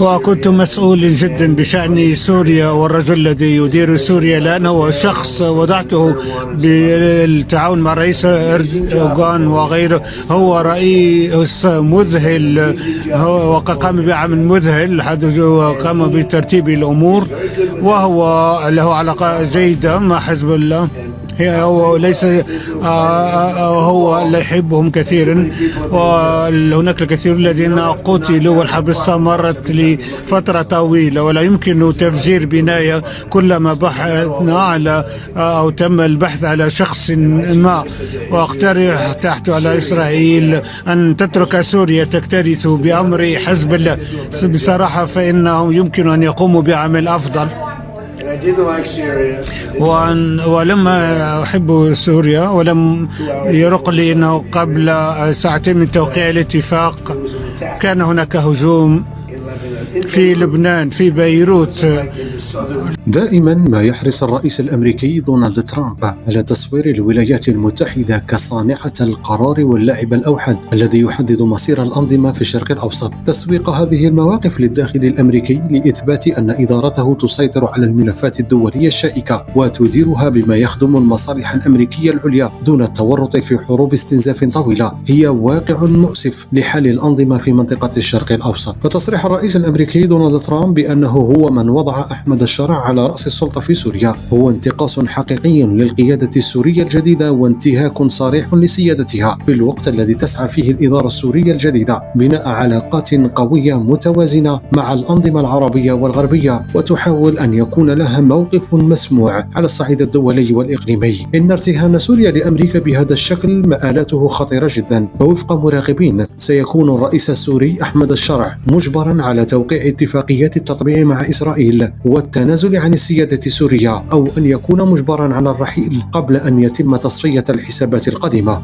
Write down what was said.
وكنت مسؤول جدا بشأن سوريا والرجل الذي يدير سوريا الآن هو شخص وضعته بالتعاون مع الرئيس أردوغان وغيره. هو رئيس مذهل، هو قام بعمل مذهل، قام بترتيب الأمور، وهو له علاقة جيدة مع حزب الله. هو ليس هو لا يحبهم كثيرا، وهناك الكثير الذين قتلوا والحرب استمرت لفترة طويلة ولا يمكن تفجير بناية. كلما بحثنا على أو تم البحث على شخص ما، واقترح تحت على إسرائيل أن تترك سوريا تكترث بأمر حزب الله. بصراحة فإنهم يمكن أن يقوموا بعمل أفضل. ولما أحب سوريا، ولم يرق لي أنه قبل ساعتين من توقيع الاتفاق كان هناك هجوم في لبنان في بيروت. دائما ما يحرص الرئيس الأمريكي دونالد ترامب على تصوير الولايات المتحدة كصانعة القرار واللاعب الأوحد الذي يحدد مصير الأنظمة في الشرق الأوسط. تسويق هذه المواقف للداخل الأمريكي لإثبات أن إدارته تسيطر على الملفات الدولية الشائكة وتديرها بما يخدم المصالح الأمريكية العليا دون التورط في حروب استنزاف طويلة هي واقع مؤسف لحل الأنظمة في منطقة الشرق الأوسط. فتصريح الرئيس الأمريكي دونالد ترامب بأنه هو من وضع أحمد الشرع على رأس السلطة في سوريا هو انتقاص حقيقي للقيادة السورية الجديدة وانتهاك صريح لسيادتها، في الوقت الذي تسعى فيه الإدارة السورية الجديدة بناء علاقات قوية متوازنة مع الأنظمة العربية والغربية، وتحاول أن يكون لها موقف مسموع على الصعيد الدولي والإقليمي. إن ارتهان سوريا لأمريكا بهذا الشكل مآلاته خطيرة جدا، ووفق مراقبين سيكون الرئيس السوري أحمد الشرع مجبرا على توقيع اتفاقيات التطبيع مع إسرائيل والتنازل عن السيادة السورية، أو أن يكون مجبرا على الرحيل قبل أن يتم تصفية الحسابات القادمة.